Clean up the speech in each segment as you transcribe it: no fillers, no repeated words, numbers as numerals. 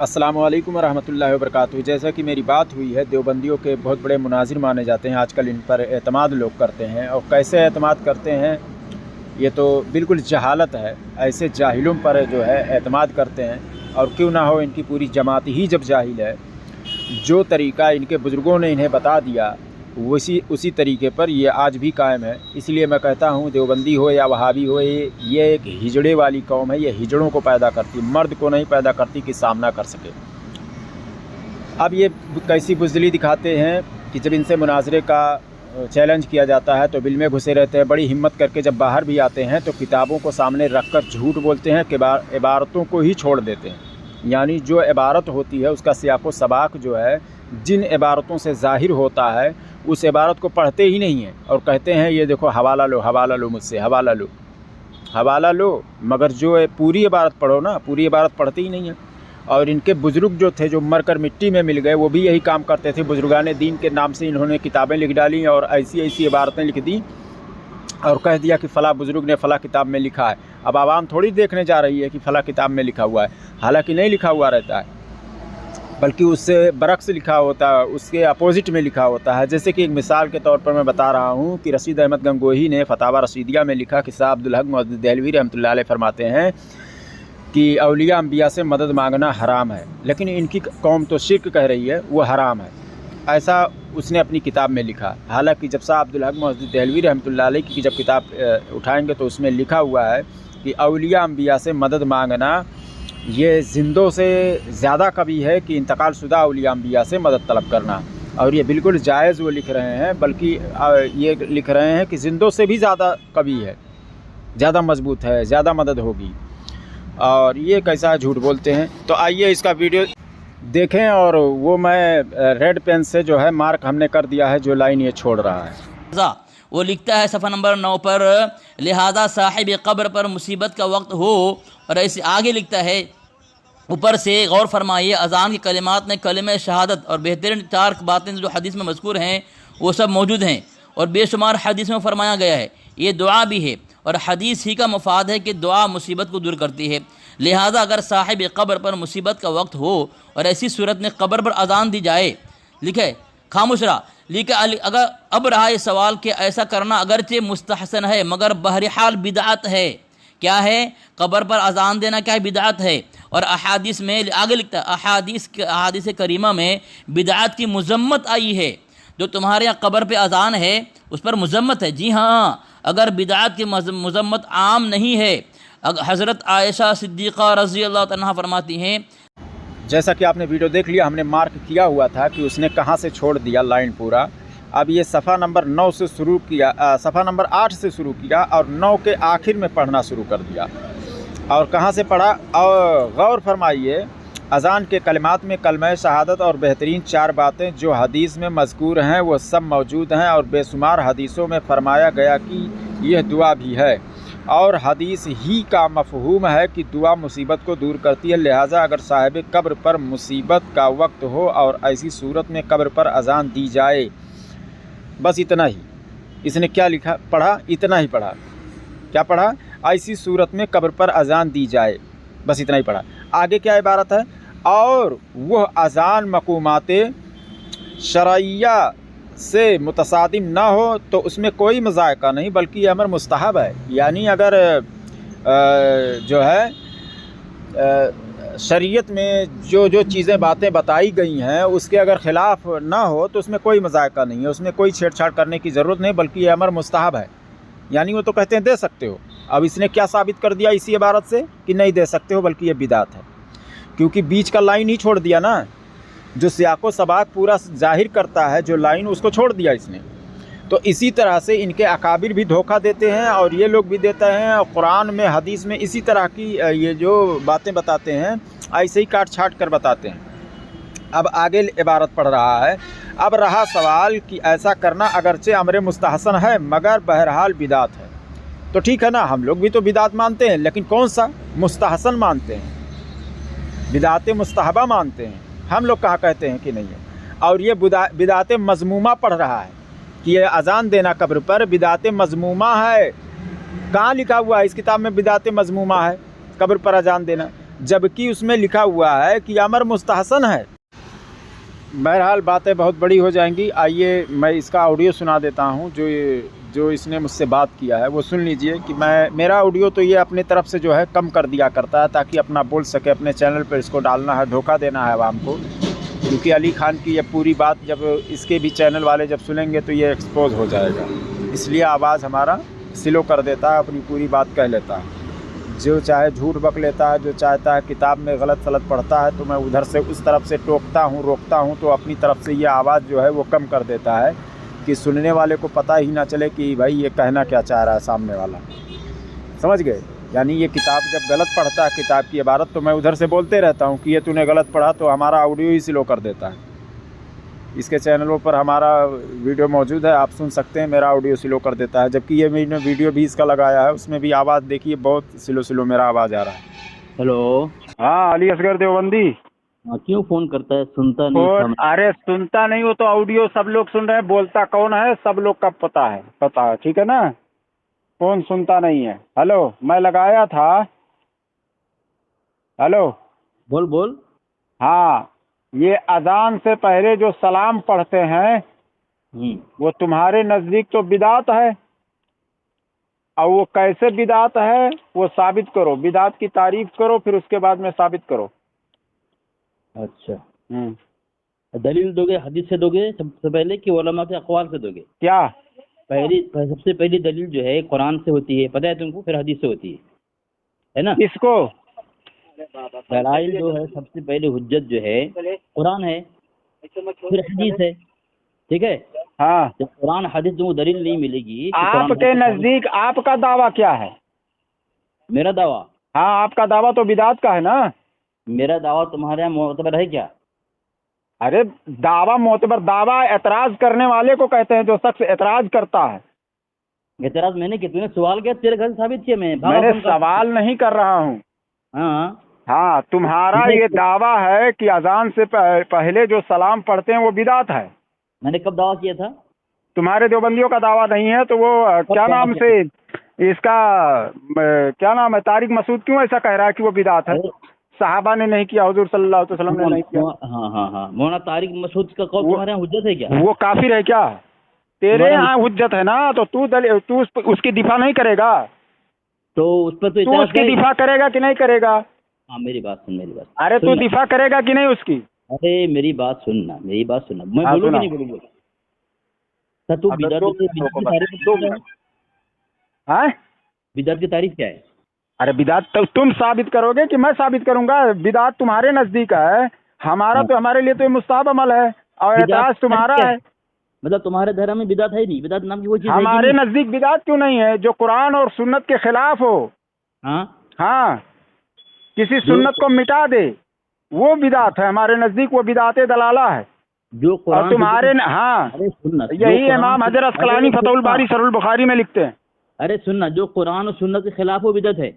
अस्सलामुअलैकुम रहमतुल्लाहि व बरकातुहू। जैसा कि मेरी बात हुई है, देवबंदियों के बहुत बड़े मुनाजिर माने जाते हैं। आजकल इन पर एतमाद लोग करते हैं, और कैसे एतमाद करते हैं ये तो बिल्कुल जहालत है। ऐसे जाहिलों पर जो है एतमाद करते हैं, और क्यों ना हो, इनकी पूरी जमात ही जब जाहिल है। जो तरीक़ा इनके बुज़ुर्गों ने इन्हें बता दिया उसी तरीके पर ये आज भी कायम है। इसलिए मैं कहता हूँ, देवबंदी हो या वहाबी हो, ये एक हिजड़े वाली कौम है। ये हिजड़ों को पैदा करती, मर्द को नहीं पैदा करती कि सामना कर सके। अब ये कैसी बुज़दिली दिखाते हैं कि जब इनसे मुनाज़रे का चैलेंज किया जाता है तो बिल में घुसे रहते हैं। बड़ी हिम्मत करके जब बाहर भी आते हैं तो किताबों को सामने रख कर झूठ बोलते हैं कि इबारतों को ही छोड़ देते हैं। यानी जो इबारत होती है उसका सियाक़ो सबाक़ जो है, जिन इबारतों से ज़ाहिर होता है उस इबारत को पढ़ते ही नहीं हैं, और कहते हैं ये देखो हवाला लो मुझसे, हवाला लो, मगर जो पूरी इबारत पढ़ो ना, पूरी इबारत पढ़ते ही नहीं है। और इनके बुज़ुर्ग जो थे, जो मर कर मिट्टी में मिल गए, वो भी यही काम करते थे। बुज़ुर्गान दीन के नाम से इन्होंने किताबें लिख डाली और ऐसी ऐसी इबारतें लिख दी और कह दिया कि फ़लाँ बुज़ुर्ग ने फ़लाँ किताब में लिखा है। अब आवाम थोड़ी देखने जा रही है कि फ़लाँ किताब में लिखा हुआ है, हालांकि नहीं लिखा हुआ रहता है, बल्कि उससे बरक्स लिखा होता है, उसके अपोज़िट में लिखा होता है। जैसे कि एक मिसाल के तौर पर मैं बता रहा हूँ कि रशीद अहमद गंगोही ने फ़तावा रशीदिया में लिखा कि शाह अब्दुल हक मुअज़्ज़िज़ देहलवी रहमतुल्लाह अलैह फरमाते हैं कि औलिया अंबिया से मदद मांगना हराम है, लेकिन इनकी कौम तो शिर्क कह रही है वो हराम है। ऐसा उसने अपनी किताब में लिखा। हालांकि जब शाह अब्दुल हक मुअज़्ज़िज़ देहलवी रहमतुल्लाह अलैह की जब किताब उठाएंगे तो उसमें लिखा हुआ है कि औलिया अंबिया से मदद मांगना ये ज़िंदों से ज़्यादा कभी है कि इंतकाल शुदा औलिया अंबिया से मदद तलब करना। और ये बिल्कुल जायज़ वो लिख रहे हैं, बल्कि ये लिख रहे हैं कि ज़िंदों से भी ज़्यादा कभी है, ज़्यादा मजबूत है, ज़्यादा मदद होगी। और ये कैसा झूठ बोलते हैं। तो आइए इसका वीडियो देखें। और वो मैं रेड पेन से जो है मार्क हमने कर दिया है, जो लाइन ये छोड़ रहा है। वो लिखता है सफ़ा नंबर 9 पर, लिहाजा साहिब कब्र पर मुसीबत का वक्त हो। और ऐसे आगे लिखता है, ऊपर से गौर फरमाइए, अज़ान की कलिमात में कलिमा शहादत और बेहतरीन 4 बातें जो हदीस में मज़कूर हैं वो सब मौजूद हैं, और बेशुमार हदीस में फरमाया गया है। ये दुआ भी है, और हदीस ही का मफाद है कि दुआ मुसीबत को दूर करती है। लिहाजा अगर साहिब कब्र पर मुसीबत का वक्त हो और ऐसी सूरत में कब्र पर अज़ान दी जाए, लिखे खामोश रहा, लिखे अगर अब रहा ये सवाल कि ऐसा करना अगरचे मुस्तहसन है मगर बहरहाल बिदअत है। क्या है? कब्र पर अज़ान देना क्या है? बिदअत है। और अहादीस में आगे लिखता है, अहादीस करीमा में बिदअत की मज़म्मत आई है। जो तुम्हारे यहाँ कब्र पे अज़ान है उस पर मज़म्मत है। जी हाँ, अगर बिदअत की मज़म्मत आम नहीं है। हज़रत आयशा सिद्दीक़ा रज़ी अल्लाह तआला फरमाती हैं, जैसा कि आपने वीडियो देख लिया, हमने मार्क किया हुआ था कि उसने कहाँ से छोड़ दिया लाइन पूरा। अब ये सफ़ा नंबर 9 से शुरू किया, सफ़ा नंबर 8 से शुरू किया और 9 के आखिर में पढ़ना शुरू कर दिया। और कहाँ से पढ़ा? और गौर फरमाइए, अज़ान के कलिमात में कलमा शहादत और बेहतरीन 4 बातें जो हदीस में मज़कूर हैं वो सब मौजूद हैं, और बेशुमार हदीसों में फ़रमाया गया कि यह दुआ भी है। और हदीस ही का मफ़हूम है कि दुआ मुसीबत को दूर करती है। लिहाजा अगर साहिब कब्र पर मुसीबत का वक्त हो और ऐसी सूरत में कब्र पर अज़ान दी जाए, बस इतना ही। इसने क्या लिखा पढ़ा? इतना ही पढ़ा। क्या पढ़ा? ऐसी सूरत में कब्र पर अज़ान दी जाए, बस इतना ही पढ़ा। आगे क्या इबारत है? और वह अज़ान मक़ूमाते शरइया से मुतसादिम ना हो तो उसमें कोई मज़ायक़ा नहीं, बल्कि अमर मुस्तहब है। यानी अगर जो है शरीयत में जो चीज़ें बातें बताई गई हैं उसके अगर ख़िलाफ़ ना हो तो उसमें कोई मज़ायक़ा नहीं है, उसमें कोई छेड़छाड़ करने की ज़रूरत नहीं, बल्कि ये अमर मुस्तहब है। यानी वो तो कहते हैं दे सकते हो। अब इसने क्या साबित कर दिया इसी इबारत से कि नहीं दे सकते हो, बल्कि ये बिदात है, क्योंकि बीच का लाइन ही छोड़ दिया ना। जो सियाक़ो सबाक़ पूरा जाहिर करता है जो लाइन, उसको छोड़ दिया इसने। तो इसी तरह से इनके अकाबिर भी धोखा देते हैं और ये लोग भी देते हैं। और कुरान में हदीस में इसी तरह की ये जो बातें बताते हैं ऐसे ही काट छाट कर बताते हैं। अब आगे इबारत पढ़ रहा है। अब रहा सवाल कि ऐसा करना अगरचे अमर मुस्तहसन है मगर बहरहाल बिदात है। तो ठीक है ना, हम लोग भी तो बिदात मानते हैं, लेकिन कौन सा? मुस्तहसन मानते हैं, बिदात मुस्तहबा मानते हैं। हम लोग कहाँ कहते हैं कि नहीं है। और ये बिदात मज़मूमा पढ़ रहा है कि ये अज़ान देना कब्र पर बिदात मज़मूमा है। कहाँ लिखा हुआ है इस किताब में बिदात मज़मूमा है कब्र पर अज़ान देना? जबकि उसमें लिखा हुआ है कि अमर मुस्तहसन है। बहरहाल बातें बहुत बड़ी हो जाएंगी। आइए मैं इसका ऑडियो सुना देता हूँ, जो इसने मुझसे बात किया है वो सुन लीजिए। कि मेरा ऑडियो तो ये अपनी तरफ से जो है कम कर दिया करता है ताकि अपना बोल सके, अपने चैनल पर इसको डालना है, धोखा देना है आवाम को। क्योंकि अली खान की ये पूरी बात जब इसके भी चैनल वाले जब सुनेंगे तो ये एक्सपोज हो जाएगा, इसलिए आवाज़ हमारा स्लो कर देता है, अपनी पूरी बात कह लेता है। जो चाहे झूठ बक लेता है, जो चाहता है किताब में गलत सलत पढ़ता है तो मैं उधर से उस तरफ से टोकता हूँ, रोकता हूँ, तो अपनी तरफ से ये आवाज़ जो है वो कम कर देता है कि सुनने वाले को पता ही ना चले कि भाई ये कहना क्या चाह रहा है सामने वाला। समझ गए? यानी ये किताब जब गलत पढ़ता है, किताब की इबारत, तो मैं उधर से बोलते रहता हूँ कि ये तूने गलत पढ़ा, तो हमारा ऑडियो ही स्लो कर देता है। इसके चैनलों पर हमारा वीडियो मौजूद है, आप सुन सकते हैं, मेरा ऑडियो स्लो कर देता है। जबकि ये मैंने वीडियो भी इसका लगाया है, उसमें भी आवाज़ देखिए बहुत स्लो मेरा आवाज़ आ रहा है। हेलो। हाँ, अली असगर देवबंदी। हाँ, क्यों फोन करता है? सुनता नहीं था। अरे सुनता नहीं हो तो ऑडियो सब लोग सुन रहे हैं, बोलता कौन है सब लोग का पता है, ठीक है ना? कौन सुनता नहीं है? हेलो, मैं लगाया था। हेलो। बोल बोल। हाँ, ये अजान से पहले जो सलाम पढ़ते हैं वो तुम्हारे नज़दीक तो बिदात है, और वो कैसे बिदात है वो साबित करो, बिदात की तारीफ करो, फिर उसके बाद में साबित करो। अच्छा, दलील दोगे, हदीस से दोगे सबसे पहले कि उलमा के अक़वाल से दोगे? क्या? सबसे पहली दलील जो है कुरान से होती है, पता है तुमको, फिर हदीस से होती है ना? इसको दलाइल जो है सबसे पहले हुज्जत जो है कुरान है, फिर हदीस है, ठीक है? हाँ, जब कुरान हदीस तुमको दलील नहीं मिलेगी तो आपके नज़दीक आपका दावा क्या है? मेरा दावा? हाँ, आपका दावा तो बिदात का है ना? मेरा दावा तुम्हारे यहाँ मोतबर है क्या? अरे दावा मोतबर, दावा एतराज करने वाले को कहते हैं, जो शख्स एतराज करता है। एतराज मैंने किया? तूने सवाल किया, तेरे घर साबित किया। मैंने सवाल नहीं कर रहा हूँ। हाँ हाँ, तुम्हारा ये दावा है कि अजान से पहले जो सलाम पढ़ते हैं वो बिदात है। मैंने कब दावा किया था? तुम्हारे देवबंदियों का दावा नहीं है तो वो क्या नाम से इसका क्या नाम है, तारिक मसूद क्यों ऐसा कह रहा है कि वो बिदात है? सहाबा ने नहीं किया, हुजूर सल्लल्लाहु अलैहि वसल्लम ने नहीं किया। हाँ, मौलाना तारिक मसूद का कौल तुम्हारे यहाँ हुज्जत है क्या? वो काफिर है क्या? तेरे यहाँ हुज्जत है ना, तो तू उसकी दिफा नहीं करेगा? तो उस पर तो तू उसकी दिफा करेगा कि नहीं करेगा? हाँ, मेरी बात सुन, अरे तू दिफा करेगा कि नहीं उसकी? अरे मेरी बात सुनना, मैं बोलूँ कि नहीं बोलूँ? तू बिदअत की तारीफ क्या है? अरे बिदात तो तुम साबित करोगे कि मैं साबित करूंगा? बिदात तुम्हारे नजदीक है, हमारा तो हमारे लिए तो ये मुस्ताहब अमल है, और एतराज तुम्हारा है। मतलब तुम्हारे धर्म में बिदात है नहीं? बिदात नाम की कोई चीज हमारे नजदीक बिदात क्यों नहीं है? जो कुरान और सुन्नत के खिलाफ हो, हाँ, किसी सुन्नत को मिटा दे, वो बिदात है हमारे नजदीक, वो बिदात दलाला है। जो कुरान और तुम्हारे हाँ, यही इमाम हजर अस्कलानी फतहुल बारी शरहुल बुखारी में लिखते हैं। अरे सुनना, जो कुरान और सुन्नत के खिलाफ वो बिदअत है।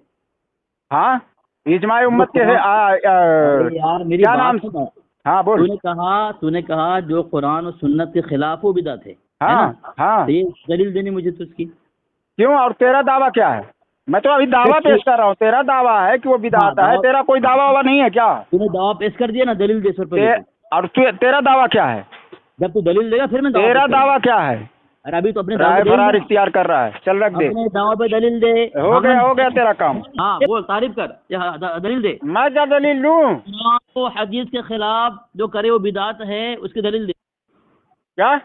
हाँ, इजमाए उम्मत के यार मेरी क्या नाम? हाँ बोल। तूने कहा जो कुरान और सुन्नत के खिलाफ वो बिदअत है। हाँ, ये दलील देनी मुझे तो उसकी। क्यों? और तेरा दावा क्या है? मैं तो अभी दावा पेश कर रहा हूँ। तेरा दावा है कि वो बिदात है, तेरा कोई दावा वावा नहीं है क्या? तूने दावा पेश कर दिया ना, दलील दे सर पर। और तेरा दावा क्या है? जब तू दलील देगा फिर मैं तेरा दावा क्या है? अरे अभी तो अपने फरार इख्तियार कर रहा है, चल रख दे। अपने दावा पे दलील दे। हो गया तेरा काम। हाँ बोल, तारीफ कर, दलील दे। मैं क्या दलील लूं? तो हदीस के खिलाफ जो करे वो बिदात है, उसकी दलील दे। क्या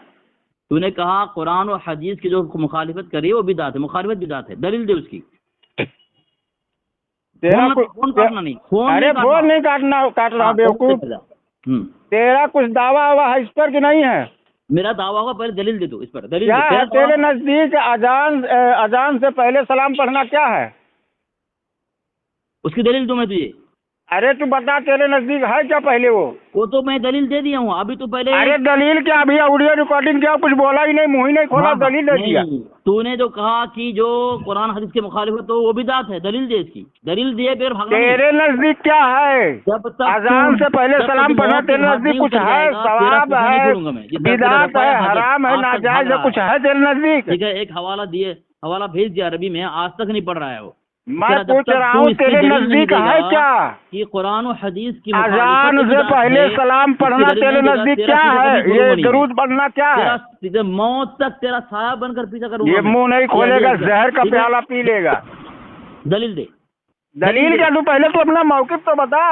तूने कहा? कुरान और हदीस की जो मुखालिफत करे वो बिदात है, मुखालिफत बिदात है, दलील दे उसकी। तेरा फोन काटना नहीं, अरे फोन नहीं काट रहा बेवकूफ। तेरा कुछ दावा हुआ है इस पर कि नहीं है? मेरा दावा होगा, पहले दलील दे दो इस पर। दलील क्या है तेरे नजदीक? अजान से पहले सलाम पढ़ना क्या है? उसकी दलील दूं मैं तुझे? अरे तू बता, तेरे नजदीक है क्या पहले? वो तो मैं दलील दे दिया हूँ अभी तो पहले। अरे दलील क्या? अभी ऑडियो रिकॉर्डिंग किया, कुछ बोला ही नहीं, मुंह ही नहीं खोला, दलील दे दिया। तूने जो कहा कि जो कुरान हदीस के मुखालिफ तो वो बिदात है, दलील दे इसकी। दलील दिए फिर तेरे नजदीक क्या है? अजान से पहले सलाम पढ़ना तेरे नजदीक कुछ है? सवाब है, बिदात है, हराम है, नाजायज है, कुछ है तेरे नजदीक? ठीक है, एक हवाला भेज दिया अरबी में, आज तक नहीं पढ़ रहा है वो। मैं तेरा जब पूछ तक रहा तू हूँ इसकी तेरे दलील नहीं नजदीक है देगा क्या? कि कुरान और हदीस की अजान मुखालिफत से बिदअत पहले है, सलाम इसकी पढ़ना दलील तेरे नहीं देगा, नजदीक तेरा क्या पीछा है? कभी ये गुरु दरूद पढ़ना क्या है? तेरा मौत तक तेरा साया बनकर पीछा करूंगा ये मैं। मुंह नहीं खोलेगा, जहर का ठीक है? प्याला पी लेगा। दलील दे। दलील क्या? तू पहले तो अपना मौक़िफ़ तो बता।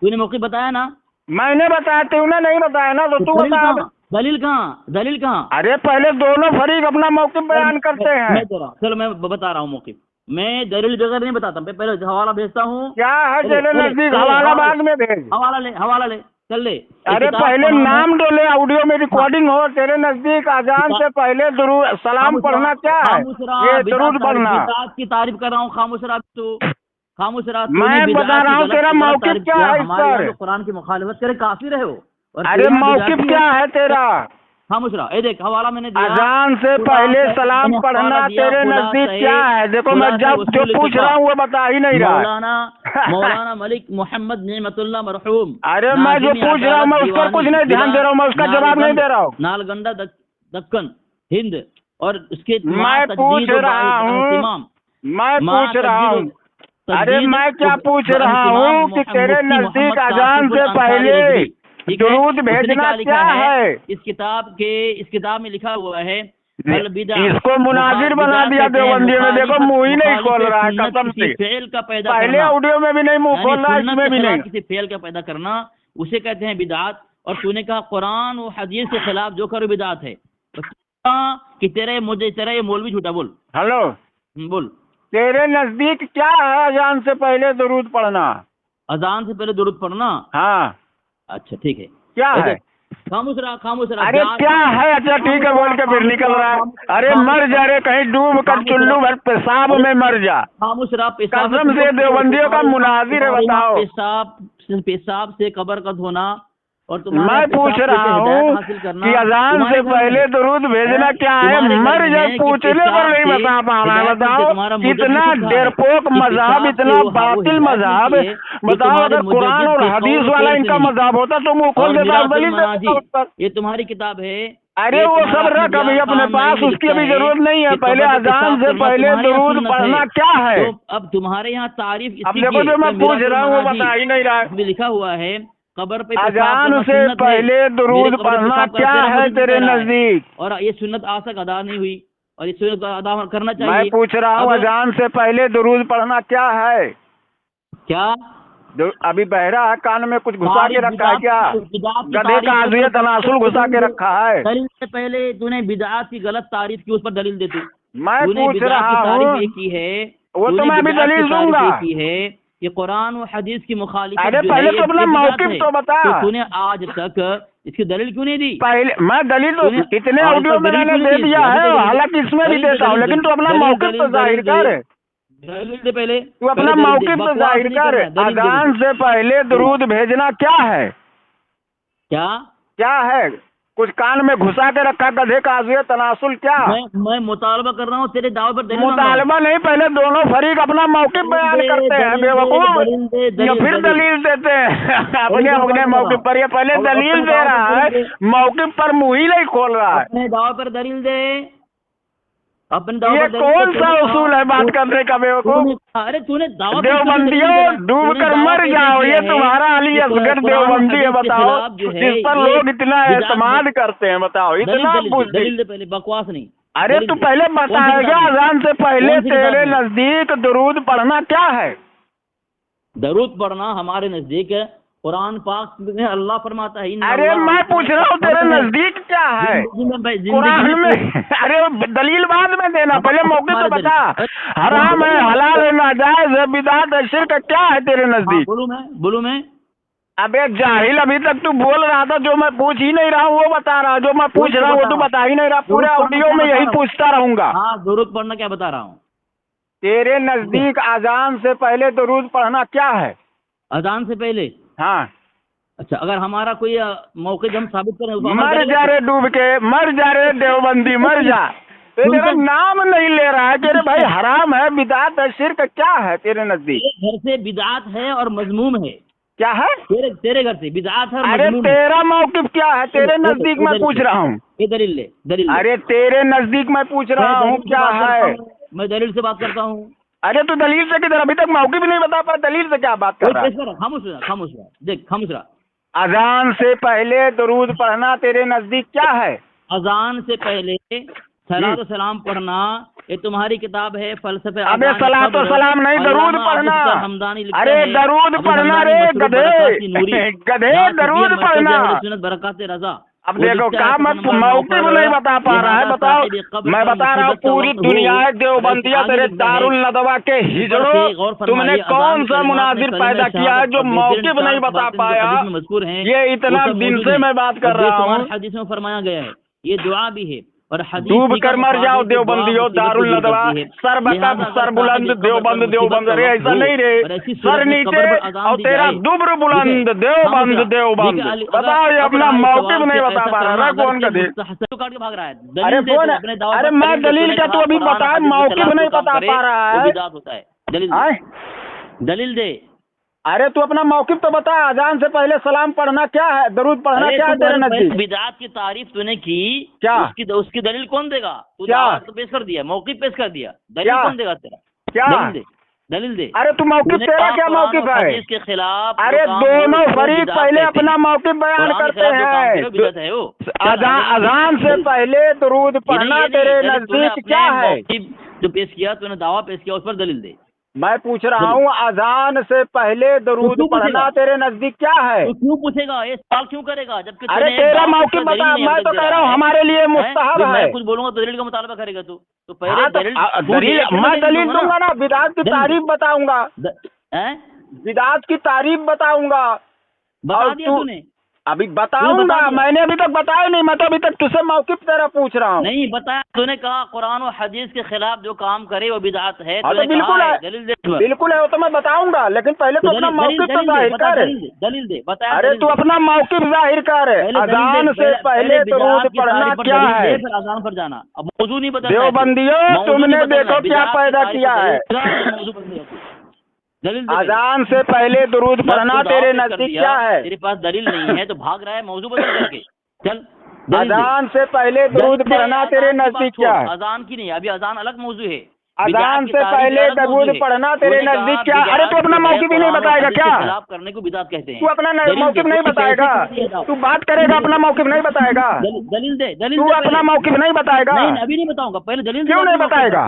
तूने मौक़िफ़ बताया ना? मैंने बताया, तूने नहीं बताया ना, तो तू दलील बता। कहाँ? दलील कहाँ? दलील कहाँ? अरे पहले दोनों फरीक अपना मौक़िफ़ बयान करते हैं। मैं दे रहा हूँ, चलो मैं बता रहा हूँ मौक़िफ़। मैं दलील बगैर नहीं बताता, मैं पहले हवाला भेजता हूँ। क्या है तेरे नजदीक? हवाला बाद में भेज। हवाला ले, चल ले। अरे पहले नाम तो ले, ऑडियो में रिकॉर्डिंग हो। तेरे नजदीक अजान से पहले दुरूद सलाम पढ़ना क्या है? ये दरूद पढ़ना। बिदअत की तारीफ कर रहा हूँ, खामोश रहा तू, खामोश रहा। मैं बता रहा हूँ तेरा मौक़िफ़ क्या है इस पर? जो कुरान की मुखालिफत करे काफिर है वो। अरे मौक़िफ़ क्या है तेरा? खामोश रहा। ये देख हवाला मैंने दिया। अजान से पहले सलाम पढ़ना तेरे नजदीक क्या है? देखो मैं जब जो पूछ रहा हूँ वो बता ही नहीं रहा। मौलाना मलिक मोहम्मद नेमतुल्लाह मरहूम। अरे मैं जो पूछ रहा हूँ मैं उस पर कुछ नहीं ध्यान दे रहा हूँ, मैं उसका जवाब नहीं दे रहा हूँ। नालगंडा दक्कन हिंद और उसके मैं पूछ रहा हूँ, मैं पूछ रहा हूँ। अरे मैं क्या पूछ रहा हूँ कि तेरे नजदीक अजान से पहले दुरूद भेजना क्या है? इस किताब में लिखा हुआ है। इसको मुनाजिर बना दिया देवबंदियों ने। देखो मुंह ही नहीं खोल रहा है कसम से। फेल का पैदा पहले करना, ऑडियो में भी नहीं मुंह खोल रहा है, इसमें भी नहीं। किसी फेल का पैदा करना उसे कहते हैं बिदात। और तूने कहा कुरान और हदीस के खिलाफ जो करो बिदात है। कि तेरा ये मौलवी झूठा। बोल। हेलो, बोल। तेरे नजदीक क्या है अजान से पहले दुरूद पढ़ना? अजान से पहले दुरूद पढ़ना? हाँ। अच्छा ठीक है। क्या है? खामोश रहा। अरे क्या है? अच्छा ठीक है बोल के फिर निकल रहा है। अरे मर जा रे, कहीं डूब कर चुल्लू भर पेशाब में मर जा। खामोश रहा। कसम से देवबंदियों का मुनाजिर है, बताओ। पेशाब से कब्र का धोना और मैं पूछ रहा हूँ कि अजान से पहले दुरूद भेजना क्या है? मर जाए, पूछने पर नहीं बता पा रहा है। बताओ, इतना डेरपोक मजहब, इतना बातिल मजहब। बताओ, अगर कुरान और हदीस वाला इनका मजहब होता तो मुंह खोल देता, दलील देता उस पर। ये तुम्हारी किताब है। अरे वो सब रख अभी अपने पास, उसकी अभी जरूरत नहीं है। पहले अजान से पहले दुरूद पढ़ना क्या है? अब तुम्हारे यहाँ तारीफ, अब देखो जो मैं पूछ रहा हूँ वो बता ही नहीं रहा है। लिखा हुआ है कब्र पे अजान से पहले दुरूद पढ़ना क्या है तेरे नजदीक? और ये सुन्नत आज तक अदा नहीं हुई और ये सुन्नत अदा करना चाहिए। मैं पूछ रहा हूँ अजान से पहले दुरूद पढ़ना क्या है? क्या अभी बहरा है, कान में कुछ घुसा के रखा है क्या? गधे का आज़ियत तनासुल घुसा के रखा है। दलील से पहले तूने बिदअत की गलत तारीफ की, उस पर दलील देती। मैं पूछ रहा हूँ की है वो तो मैं अभी दलील दूंगा की है। ये कुरान और हदीस की मुखालिफत। अरे पहले तो अपना मौक़िफ़ तो बता। तो तूने आज तक इसकी दलील क्यों नहीं दी? पहले मैं दलील तो इतने ऑडियो में मैंने दे दिया है, हालांकि इसमें भी देता हूँ, लेकिन तू अपना मौक़िफ़ तो जाहिर कर। दलील दे पहले, तू अपना मौक़िफ़ तो जाहिर कर। अजान से पहले दुरूद भेजना क्या है? क्या है? कुछ कान में घुसा के रखा गधे का आज़ियत तनासुल क्या? मैं मुतालबा कर रहा हूँ तेरे दावे पर दलील। मुतालबा नहीं, पहले दोनों फरीक अपना मौक़िफ़ बयान करते हैं बेवकूफ़, या फिर दलील देते हैं अपने मौक़िफ़ पर। ये पहले दलील दे रहा है, मौक़िफ़ पर मुँह ही नहीं खोल रहा है। अपने दावे पर दलील दे। ये कौन सा उसूल है बात करने का बेवकूफ़? अरे तूने दावा, देवबंदियों डूब कर मर जाओ, ये तुम्हारा अली असगर देवबंदी है। बताओ, जिस पर लोग इतना एतमाद करते हैं, बताओ इतना दलील पहले, बकवास नहीं। अरे तू पहले बताएगा अजान से पहले तेरे नजदीक दुरूद पढ़ना क्या है? दुरूद पढ़ना हमारे नजदीक कुरान पाक में अल्लाह फरमाता है। अरे मैं पूछ रहा हूँ तेरे नजदीक क्या है कुरान में? अरे दलील बाद में देना, पहले मौक़िफ़ तो बता। हराम है, हलाल है, नाजायज है, बिदअत है, शिर्क है, क्या है तेरे नजदीक? बोलूं मैं? अबे जाहिल, अभी तक तू बोल रहा था, जो मैं पूछ ही नहीं रहा हूँ वो बता रहा। जो मैं पूछ रहा हूँ वो तू बता ही नहीं रहा। पूरे ऑडियो में यही पूछता रहूंगा। हाँ, दुरूद पढ़ना क्या बता रहा हूँ। तेरे नजदीक अजान से पहले दुरूद पढ़ना क्या है? अजान से पहले? हाँ। अच्छा, अगर हमारा कोई मौके हम साबित करें, मर जा रे डूब के, मर जा रे देवबंदी, मर जा। तेरा नाम नहीं ले रहा है। तेरे भाई हराम है, बिदअत है, शिर्क क्या है तेरे नजदीक? घर से बिदअत है और मजमूम है। क्या है? तेरे घर से बिदअत है। अरे तेरा मौक़िफ़ क्या है तेरे नजदीक? मैं पूछ रहा हूँ। ये दलील ले। अरे तेरे नजदीक मैं पूछ रहा हूँ क्या है? मैं दलील से बात करता हूँ। अरे तू दलील से किधर, अभी तक मौक़िफ़ भी नहीं बता पाया, दलील से क्या बात कर रहा है? खामोश रहा, देख खामोश रहा। अजान से पहले दरूद पढ़ना तेरे नजदीक क्या है? अजान से पहले सलात सलाम पढ़ना ये तुम्हारी किताब है फलसफे। अबे सलात सलाम नहीं, दरूद पढ़ना। अरे दरूद पढ़ना रे गधे, गधे दरूद पढ़ना। बरकत रजा। अब देखो क्या मत मौक़िफ़ नहीं बता पा रहा है, बताओ। मैं बता रहा हूँ पूरी दुनिया देवबंदिया तेरे दारुल नदवा के हिजड़ों, तुमने कौन सा मुनाजिर पैदा किया है जो मौक़िफ़ नहीं बता पाया? ये इतना दिन से मैं बात कर रहा हूँ। हदीस में फरमाया गया है, ये दुआ भी है और डूब कर मर जाओ देवबंदियों, दारुल नदवा, सर बता सर बुलंद देवबंद, देवबंद रे, ऐसा नहीं रे, सर नीचे और तेरा दुब्र बुलंद देवबंद, देवबंद। बताओ ये अपना मौक़िफ़ नहीं बता पा रहा, कौन का देख काट के भाग रहा है। अरे कौन? अरे मैं दलील क्या, तू अभी बता, मौक़िफ़ नहीं बता पा रहा है। होता है दलील दे। अरे तू अपना मौक़िफ़ तो बता। अजान से पहले सलाम पढ़ना क्या है, दरूद पढ़ना क्या है तेरे नजदीक? बिदात की तारीफ तूने की क्या? उसकी दलील कौन देगा? तू क्या तो पेश कर दिया, मौक़िफ़ पेश कर दिया, दलील कौन देगा तेरा? क्या दलील दे। अरे तू मौक़िफ़, तेरा क्या मौक़िफ़ है? इसके खिलाफ अरे दोनों फरीक पहले अपना मौक़िफ़ बयान करते हैं। अजान से पहले दरूद पढ़ना तेरे नजदीक क्या है? जो पेश किया तूने, दावा पेश किया, उस पर दलील दे। मैं पूछ रहा हूँ अजान से पहले दरूद पढ़ना तेरे नजदीक क्या है? तो क्यों पूछेगा, ये सवाल क्यों करेगा? जबकि अरे तेरा मौक़िफ़ बता। मैं तो कह रहा हूँ हमारे लिए मुस्तहब है। मैं कुछ बोलूंगा तो दलील का मुतालबा करेगा तू, तो पहले दलील मैं दलील दूंगा ना, बिदात की तारीफ बताऊंगा, बिदात की तारीफ बताऊंगा। बता दिया तूने? अभी बताऊंगा, मैंने अभी तक बताया नहीं, मैं तो अभी तक तुझसे मौक़िफ़ तेरा पूछ रहा हूँ। नहीं बताया तूने, कहा कुरान और हदीस के खिलाफ जो काम करे वो बिदात है। तो बिल्कुल है, बिल्कुल है, वो तो मैं बताऊंगा, लेकिन पहले तो अपना मौक़िफ़ तो जाहिर कर। दलील दे, बता। अरे तू अपना मौक़िफ़ जाहिर कर। अजान से पहले दरूद पढ़ना क्या है? फिर अजान पर जाना। अब मौजू नहीं बता। देवबंदियों तुमने देखो क्या पैदा किया है। अजान से पहले दरूद पढ़ना तेरे नजदीक क्या है? तेरे पास दलील नहीं है तो भाग रहा है मौजू बदल करके। चल अजान से पहले दरूद पढ़ना तेरे नजदीक क्या है? अजान की नहीं, अभी अजान अलग मौजू है। अजान से पहले दरूद पढ़ना तेरे नजदीक क्या? अरे तू अपना मौक़िफ़ ही नहीं बताएगा क्या? खिलाफ करने को बिदात कहते हैं। तू अपना मौक़िफ़ नहीं बताएगा, तू बात करेगा अपना मौक़िफ़ नहीं बताएगा। दलील दे, दलील तू अपना मौक़िफ़ नहीं बताएगा। नहीं अभी नहीं बताऊंगा, पहले दलील क्यों नहीं बताएगा?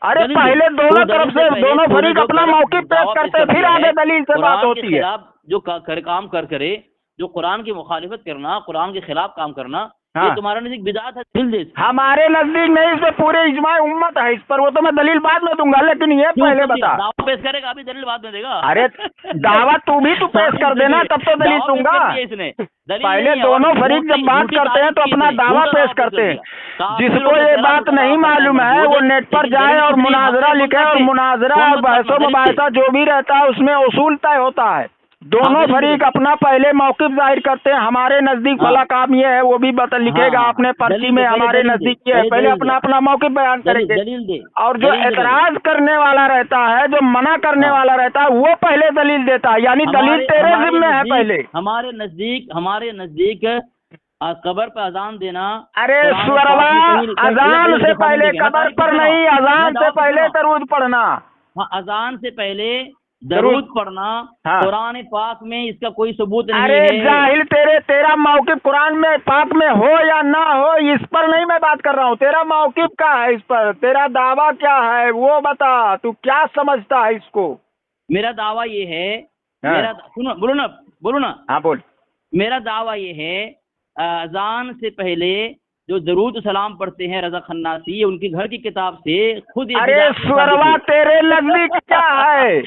अरे पहले दोनों तरफ से दोनों फरीक अपना मौक़िफ़ पेश करते, फिर आगे दलील से बात होती है। जो काम करे, जो कुरान की मुखालिफत करना, कुरान के खिलाफ काम करना, ये तुम्हारा नजदीक बिदात है। दिल दे। हमारे नजदीक नहीं, इसमें पूरे इजमाए उम्मत है इस पर। वो तो मैं दलील बाद में दूंगा, लेकिन ये पहले बता। दावा पेश करेगा, अभी दलील बाद में देगा। अरे दावा तू पेश कर देना, तब तो दलील दूंगा। पहले दोनों फरीक जब बात करते हैं तो अपना दावा पेश करते हैं। जिसको ये बात नहीं मालूम है वो नेट पर जाए और मुनाजरा लिखे, और मुनाजरा और बहसो मुबाहिसा जो भी रहता है उसमें उसूल तय होता है। दोनों फरीक अपना पहले मौक़िफ़ जाहिर करते हैं। हमारे नजदीक भला काम ये है, वो भी लिखेगा अपने पर्ची में, हमारे नजदीक ये है। पहले अपना मौक़िफ़ बयान करेंगे, और जो एतराज करने वाला रहता है, जो मना करने वाला रहता है, वो पहले दलील देता है। यानी दलील तेरे ज़िम्मे है पहले। हमारे नजदीक कब्र पर अजान देना। अरे सुअरवा, अजान से पहले कब्र पर नहीं, अजान से पहले दरूद पढ़ना। अजान से पहले दरूद पढ़ना कुरान पाक में इसका कोई सबूत नहीं है। अरे जाहिल, तेरा मौक़िफ़ कुरान में पाक में हो या ना हो, इस पर नहीं मैं बात कर रहा हूँ। तेरा मौक़िफ़ क्या है इस पर? तेरा दावा क्या है वो बता। तू क्या समझता है इसको? मेरा दावा ये है, मेरा सुनो, बोलो ना। हाँ बोल। मेरा दावा ये है, अजान से पहले जो दरूद सलाम पढ़ते हैं रजा खन्नासी, उनकी घर की किताब से खुद। अरे सुअरवा, तेरे नजदीक क्या है?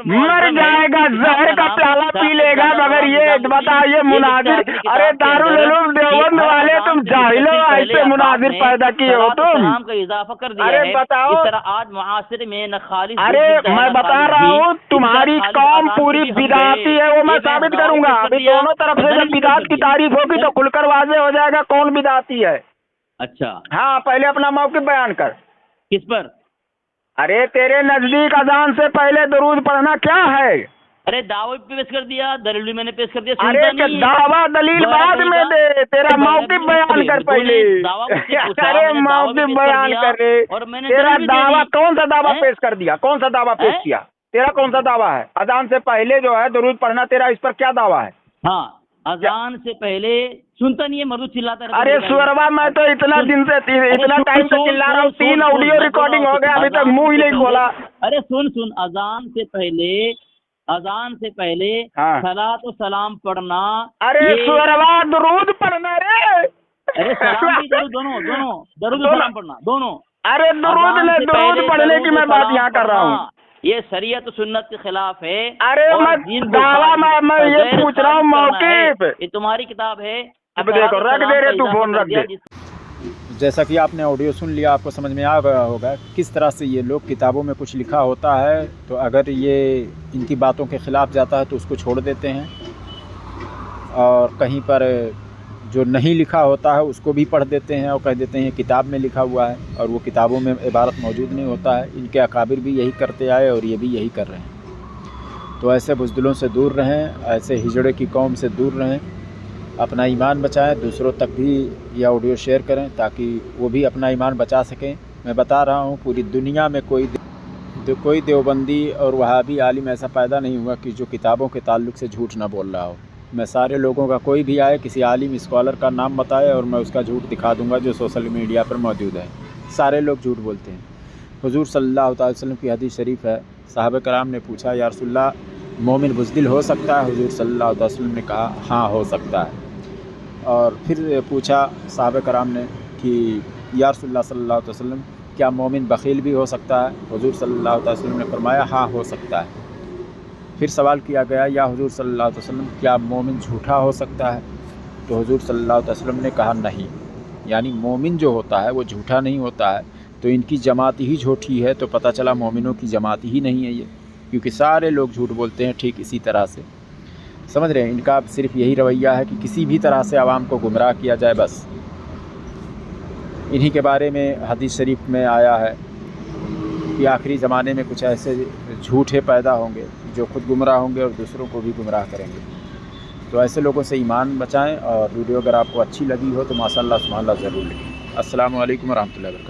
मर जाएगा, जहर का प्याला पी लेगा मगर ये बता, ये मुनाजिर। अरे दारुल उलूम देवबंद वाले, तुम जाहिलो, ऐसे मुनाजिर पैदा किए हो तुम। का इजाफा कर दिया। अरे बताओ, इस तरह आज मुआसिर में न खाली। अरे मैं बता रहा हूँ, तुम्हारी कौम पूरी बिदाती है, वो मैं साबित करूंगा। अभी दोनों तरफ से जब बिदात की तारीफ होगी तो खुलकर वाज़ेह हो जाएगा कौन बिदाती है। अच्छा हाँ, पहले अपना मौक़िफ़ बयान कर। किस पर? अरे तेरे नजदीक अजान से पहले दरूद पढ़ना क्या है? अरे दावा भी पेश कर दिया, दलील भी मैंने पेश कर दिया। अरे सुनता नहीं है। दावा दलील बाद में दे, तेरा मौक़िफ़ बयान कर पहले। दावा मुझसे पूछा, अरे मैंने दावा भी मौक़िफ़ पेश कर बयान दिया कर रे, और मैंने तेरा दलील भी दे दावा दी। कौन सा दावा हैं? पेश कर दिया, कौन सा दावा पेश हैं? किया, तेरा कौन सा दावा है? अजान से पहले जो है दुरूद पढ़ना, तेरा इस पर क्या दावा है? हाँ, अजान से पहले सुनता नहीं है, मर्दू चिल्लाता रहता है। अरे सुअरवा, मैं तो इतना दिन से इतना टाइम से चिल्ला रहा हूँ, 3 ऑडियो रिकॉर्डिंग हो गया, अभी तक मुंह ही नहीं खोला। अरे सुन, अजान से पहले हाँ। सलात व सलाम पढ़ना। अरे सुअरवा, दुरूद पढ़ना रे। अरे सलाम भी दोनों दरूद व सलाम पढ़ना दोनों। अरे दुरूद पढ़ने की मैं बात यहाँ कर रहा हूँ। ये शरीयत सुन्नत के खिलाफ है। अरे मैं ये पूछ रहा हूँ मौक़िफ़। ये तुम्हारी किताब है। अब देखो, रख दे रे तू, फोन रख दे। जैसा कि आपने ऑडियो सुन लिया, आपको समझ में आ गया होगा किस तरह से ये लोग, किताबों में कुछ लिखा होता है तो अगर ये इनकी बातों के ख़िलाफ़ जाता है तो उसको छोड़ देते हैं, और कहीं पर जो नहीं लिखा होता है उसको भी पढ़ देते हैं और कह देते हैं किताब में लिखा हुआ है, और वो किताबों में इबारत मौजूद नहीं होता है। इनके अकाबिर भी यही करते आए और ये भी यही कर रहे हैं। तो ऐसे बुज़दिलों से दूर रहें, ऐसे हिजड़े की कौम से दूर रहें, अपना ईमान बचाएं, दूसरों तक भी यह ऑडियो शेयर करें ताकि वो भी अपना ईमान बचा सकें। मैं बता रहा हूँ, पूरी दुनिया में कोई देवबंदी और वहाबी आलिम ऐसा पैदा नहीं हुआ कि जो किताबों के ताल्लुक़ से झूठ ना बोल रहा हो। मैं सारे लोगों का, कोई भी आए किसी आलिम स्कॉलर का नाम बताए और मैं उसका झूठ दिखा दूंगा जो सोशल मीडिया पर मौजूद है। सारे लोग झूठ बोलते हैं। हुजूर सल्लल्लाहु अलैहि वसल्लम की हदीस शरीफ है, साहबे कराम ने पूछा, या रसूलल्लाह, मोमिन बुज़दिल हो सकता है? हुजूर सल्लल्लाहु अलैहि वसल्लम ने कहा, हाँ हो सकता है। और फिर पूछा साहबे कराम ने कि या रसूलल्लाह सल्लल्लाहु अलैहि वसल्लम, क्या मोमिन बख़ील भी हो सकता है? हुजूर सल्लल्लाहु अलैहि वसल्लम ने फरमाया, हाँ हो सकता है। फिर सवाल किया गया, या हुजूर सल्लल्लाहु अलैहि वसल्लम, क्या मोमिन झूठा हो सकता है? तो हुजूर सल्लल्लाहु अलैहि वसल्लम ने कहा, नहीं। यानी मोमिन जो होता है वो झूठा नहीं होता है। तो इनकी जमात ही झूठी है, तो पता चला मोमिनों की जमात ही नहीं है ये, क्योंकि सारे लोग झूठ बोलते हैं ठीक इसी तरह से। समझ रहे हैं? इनका सिर्फ यही रवैया है कि किसी भी तरह से आवाम को गुमराह किया जाए, बस। इन्हीं के बारे में हदीस शरीफ में आया है कि आखिरी ज़माने में कुछ ऐसे झूठे पैदा होंगे जो खुद गुमराह होंगे और दूसरों को भी गुमराह करेंगे। तो ऐसे लोगों से ईमान बचाएं। और वीडियो अगर आपको अच्छी लगी हो तो माशाअल्लाह सुभानअल्लाह ज़रूर लिखें। अस्सलामु अलैकुम व रहमतुल्लाहि व बरकातहू।